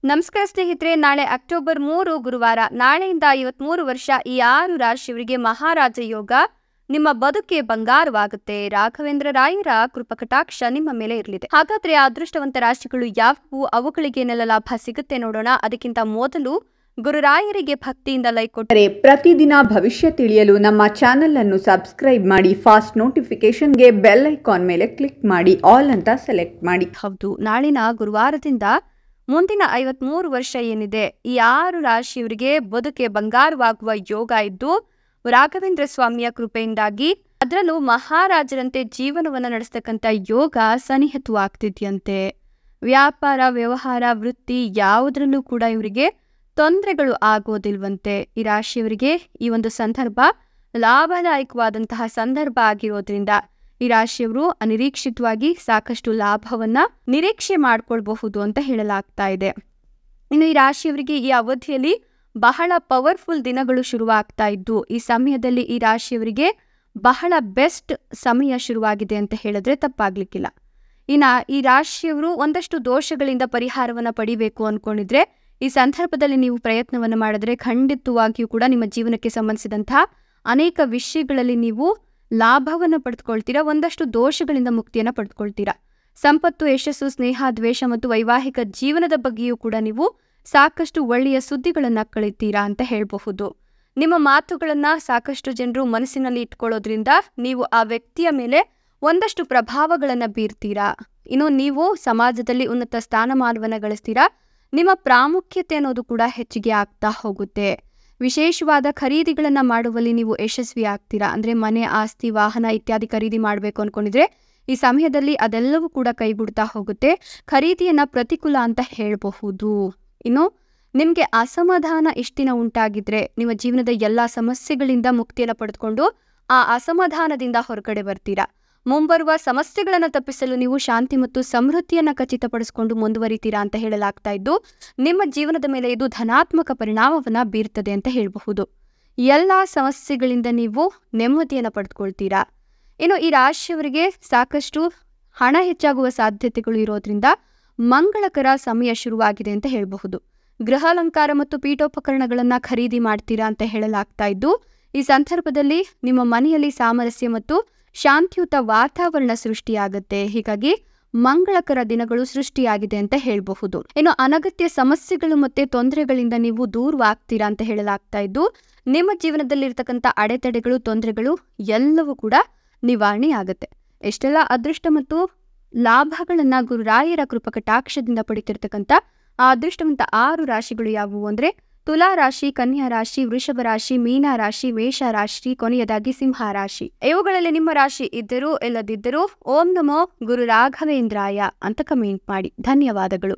ನಮಸ್ಕಾರ ಸ್ನೇಹಿತರೆ, ನಾಳೆ ಅಕ್ಟೋಬರ್ 3 ಗುರುವಾರ. ನಾಳೆಯಿಂದ 53 ವರ್ಷ ಈ 6 ರಾಶಿಯವರಿಗೆ ಮಹಾರಾಜ ಯೋಗ. ನಿಮ್ಮ ಬದುಕೆ ಬಂಗಾರವಾಗುತ್ತೆ. ರಾಘವೇಂದ್ರ ರಾಯರ ಕೃಪಕಟಾಕ್ಷ ನಿಮ್ಮ ಮೇಲೆ ಇರಲಿದೆ. ಹಾಗಾದ್ರೆ ಆ ಅದೃಷ್ಟವಂತ ರಾಶಿಗಳು ಯಾವುವು, ಅವುಗಳಿಗೆ ಏನೆಲ್ಲ ಲಾಭ ಸಿಗುತ್ತೆ ನೋಡೋಣ. ಅದಕ್ಕಿಂತ ಮೊದಲು ಗುರುರಾಯರಿಗೆ ಭಕ್ತಿಯಿಂದ ಲೈಕ್ ಕೊಟ್ಟರೆ ಪ್ರತಿದಿನ ಭವಿಷ್ಯ ತಿಳಿಯಲು ನಮ್ಮ ಚಾನೆಲ್ ಅನ್ನು ಸಬ್ಸ್ಕ್ರೈಬ್ ಮಾಡಿ. ಫಾಸ್ಟ್ ನೋಟಿಫಿಕೇಶನ್ಗೆ ಬೆಲ್ ಐಕಾನ್ ಮೇಲೆ ಕ್ಲಿಕ್ ಮಾಡಿ, ಆಲ್ ಅಂತ ಸೆಲೆಕ್ಟ್ ಮಾಡಿ. ಹೌದು, ನಾಳಿನ ಗುರುವಾರದಿಂದ ಮುಂದಿನ 53 ವರ್ಷ ಏನಿದೆ, ಈ 6 ರಾಶಿಯವರಿಗೆ ಬದುಕೆ ಬಂಗಾರವಾಗುವ ಯೋಗ ಇದ್ದು, ರಾಘವೇಂದ್ರ ಸ್ವಾಮಿಯ ಕೃಪೆಯಿಂದಾಗಿ ಅದರಲ್ಲೂ ಮಹಾರಾಜರಂತೆ ಜೀವನವನ್ನು ನಡೆಸ್ತಕ್ಕಂಥ ಯೋಗ ಸನಿಹತವಾಗ್ತಿದ್ಯಂತೆ. ವ್ಯಾಪಾರ, ವ್ಯವಹಾರ, ವೃತ್ತಿ ಯಾವುದರಲ್ಲೂ ಕೂಡ ಇವರಿಗೆ ತೊಂದರೆಗಳು ಆಗೋದಿಲ್ವಂತೆ. ಈ ರಾಶಿಯವರಿಗೆ ಈ ಒಂದು ಸಂದರ್ಭ ಲಾಭದಾಯಕವಾದಂತಹ ಸಂದರ್ಭ ಆಗಿರೋದ್ರಿಂದ ಈ ರಾಶಿಯವರು ಅನಿರೀಕ್ಷಿತವಾಗಿ ಸಾಕಷ್ಟು ಲಾಭವನ್ನ ನಿರೀಕ್ಷೆ ಮಾಡ್ಕೊಳ್ಬಹುದು ಅಂತ ಹೇಳಲಾಗ್ತಾ ಇದೆ. ಇನ್ನು ಈ ರಾಶಿಯವರಿಗೆ ಈ ಅವಧಿಯಲ್ಲಿ ಬಹಳ ಪವರ್ಫುಲ್ ದಿನಗಳು ಶುರುವಾಗ್ತಾ ಇದ್ದು, ಈ ಸಮಯದಲ್ಲಿ ಈ ರಾಶಿಯವರಿಗೆ ಬಹಳ ಬೆಸ್ಟ್ ಸಮಯ ಶುರುವಾಗಿದೆ ಅಂತ ಹೇಳಿದ್ರೆ ತಪ್ಪಾಗ್ಲಿಕ್ಕಿಲ್ಲ. ಈ ರಾಶಿಯವರು ಒಂದಷ್ಟು ದೋಷಗಳಿಂದ ಪರಿಹಾರವನ್ನ ಪಡಿಬೇಕು ಅನ್ಕೊಂಡಿದ್ರೆ ಈ ಸಂದರ್ಭದಲ್ಲಿ ನೀವು ಪ್ರಯತ್ನವನ್ನು ಮಾಡಿದ್ರೆ ಖಂಡಿತವಾಗಿಯೂ ಕೂಡ ನಿಮ್ಮ ಜೀವನಕ್ಕೆ ಸಂಬಂಧಿಸಿದಂತಹ ಅನೇಕ ವಿಷಯಗಳಲ್ಲಿ ನೀವು ಲಾಭವನ್ನು ಪಡೆದುಕೊಳ್ತೀರಾ. ಒಂದಷ್ಟು ದೋಷಗಳಿಂದ ಮುಕ್ತಿಯನ್ನು ಪಡೆದುಕೊಳ್ತೀರಾ. ಸಂಪತ್ತು, ಯಶಸ್ಸು, ಸ್ನೇಹ, ದ್ವೇಷ ಮತ್ತು ವೈವಾಹಿಕ ಜೀವನದ ಬಗ್ಗೆಯೂ ಕೂಡ ನೀವು ಸಾಕಷ್ಟು ಒಳ್ಳೆಯ ಸುದ್ದಿಗಳನ್ನ ಕಳಿತೀರಾ ಅಂತ ಹೇಳಬಹುದು. ನಿಮ್ಮ ಮಾತುಗಳನ್ನ ಸಾಕಷ್ಟು ಜನರು ಮನಸ್ಸಿನಲ್ಲಿ ಇಟ್ಕೊಳ್ಳೋದ್ರಿಂದ ನೀವು ಆ ವ್ಯಕ್ತಿಯ ಮೇಲೆ ಒಂದಷ್ಟು ಪ್ರಭಾವಗಳನ್ನ ಬೀರ್ತೀರಾ. ಇನ್ನು ನೀವು ಸಮಾಜದಲ್ಲಿ ಉನ್ನತ ಸ್ಥಾನಮಾನವನ್ನ ಗಳಿಸ್ತೀರಾ. ನಿಮ್ಮ ಪ್ರಾಮುಖ್ಯತೆ ಅನ್ನೋದು ಕೂಡ ಹೆಚ್ಚಿಗೆ ಆಗ್ತಾ ಹೋಗುತ್ತೆ. ವಿಶೇಷವಾದ ಖರೀದಿಗಳನ್ನ ಮಾಡುವಲ್ಲಿ ನೀವು ಯಶಸ್ವಿ ಆಗ್ತೀರಾ. ಅಂದ್ರೆ ಮನೆ, ಆಸ್ತಿ, ವಾಹನ ಇತ್ಯಾದಿ ಖರೀದಿ ಮಾಡಬೇಕು ಅನ್ಕೊಂಡಿದ್ರೆ ಈ ಸಮಯದಲ್ಲಿ ಅದೆಲ್ಲವೂ ಕೂಡ ಕೈಗೂಡ್ತಾ ಹೋಗುತ್ತೆ. ಖರೀದಿಯನ್ನ ಪ್ರತಿಕೂಲ ಅಂತ ಹೇಳಬಹುದು. ಇನ್ನು ನಿಮ್ಗೆ ಅಸಮಾಧಾನ ಇಷ್ಟಿನ ಉಂಟಾಗಿದ್ರೆ ನಿಮ್ಮ ಜೀವನದ ಎಲ್ಲಾ ಸಮಸ್ಯೆಗಳಿಂದ ಮುಕ್ತಿಯನ್ನು ಪಡೆದುಕೊಂಡು ಆ ಅಸಮಾಧಾನದಿಂದ ಹೊರಗಡೆ ಬರ್ತೀರಾ. ಮುಂಬರುವ ಸಮಸ್ಯೆಗಳನ್ನು ತಪ್ಪಿಸಲು ನೀವು ಶಾಂತಿ ಮತ್ತು ಸಮೃದ್ಧಿಯನ್ನ ಖಚಿತಪಡಿಸಿಕೊಂಡು ಮುಂದುವರಿತೀರಾ ಅಂತ ಹೇಳಲಾಗ್ತಾ ಇದ್ದು, ನಿಮ್ಮ ಜೀವನದ ಮೇಲೆ ಇದು ಧನಾತ್ಮಕ ಪರಿಣಾಮವನ್ನ ಬೀರ್ತದೆ ಅಂತ ಹೇಳಬಹುದು. ಎಲ್ಲಾ ಸಮಸ್ಯೆಗಳಿಂದ ನೀವು ನೆಮ್ಮದಿಯನ್ನು ಪಡೆದುಕೊಳ್ತೀರಾ. ಇನ್ನು ಈ ರಾಶಿಯವರಿಗೆ ಸಾಕಷ್ಟು ಹಣ ಹೆಚ್ಚಾಗುವ ಸಾಧ್ಯತೆಗಳು ಇರೋದ್ರಿಂದ ಮಂಗಳಕರ ಸಮಯ ಶುರುವಾಗಿದೆ ಅಂತ ಹೇಳಬಹುದು. ಗೃಹಾಲಂಕಾರ ಮತ್ತು ಪೀಠೋಪಕರಣಗಳನ್ನ ಖರೀದಿ ಮಾಡ್ತೀರಾ ಅಂತ ಹೇಳಲಾಗ್ತಾ ಇದ್ದು, ಈ ಸಂದರ್ಭದಲ್ಲಿ ನಿಮ್ಮ ಮನೆಯಲ್ಲಿ ಸಾಮರಸ್ಯ ಮತ್ತು ಶಾಂತಿಯುತ ವಾತಾವರಣ ಸೃಷ್ಟಿಯಾಗುತ್ತೆ. ಹೀಗಾಗಿ ಮಂಗಳಕರ ದಿನಗಳು ಸೃಷ್ಟಿಯಾಗಿದೆ ಅಂತ ಹೇಳಬಹುದು. ಇನ್ನು ಅನಗತ್ಯ ಸಮಸ್ಯೆಗಳು ಮತ್ತೆ ತೊಂದರೆಗಳಿಂದ ನೀವು ದೂರವಾಗ್ತೀರಾ ಅಂತ ಹೇಳಲಾಗ್ತಾ ಇದ್ದು, ನಿಮ್ಮ ಜೀವನದಲ್ಲಿರ್ತಕ್ಕಂಥ ಅಡೆತಡೆಗಳು, ತೊಂದರೆಗಳು ಎಲ್ಲವೂ ಕೂಡ ನಿವಾರಣೆ ಆಗುತ್ತೆ. ಎಷ್ಟೆಲ್ಲ ಅದೃಷ್ಟ ಮತ್ತು ಲಾಭಗಳನ್ನ ಗುರುರಾಯರ ಕೃಪಕಟಾಕ್ಷದಿಂದ ಪಡಿತಿರ್ತಕ್ಕಂಥ ಆ ಅದೃಷ್ಟವಂತ 6 ರಾಶಿಗಳು ಯಾವುವು ಅಂದ್ರೆ ತುಲಾ ರಾಶಿ, ಕನ್ಯಾ ರಾಶಿ, ವೃಷಭ ರಾಶಿ, ಮೀನ ರಾಶಿ, ಮೇಷ ರಾಶಿ, ಕೊನೆಯದಾಗಿ ಸಿಂಹ ರಾಶಿ. ಇವುಗಳಲ್ಲಿ ನಿಮ್ಮ ರಾಶಿ ಇದ್ದರೂ ಇಲ್ಲದಿದ್ದರೂ ಓಂ ನಮೋ ಗುರು ರಾಘವೇಂದ್ರಾಯ ಅಂತ ಕಮೆಂಟ್ ಮಾಡಿ. ಧನ್ಯವಾದಗಳು.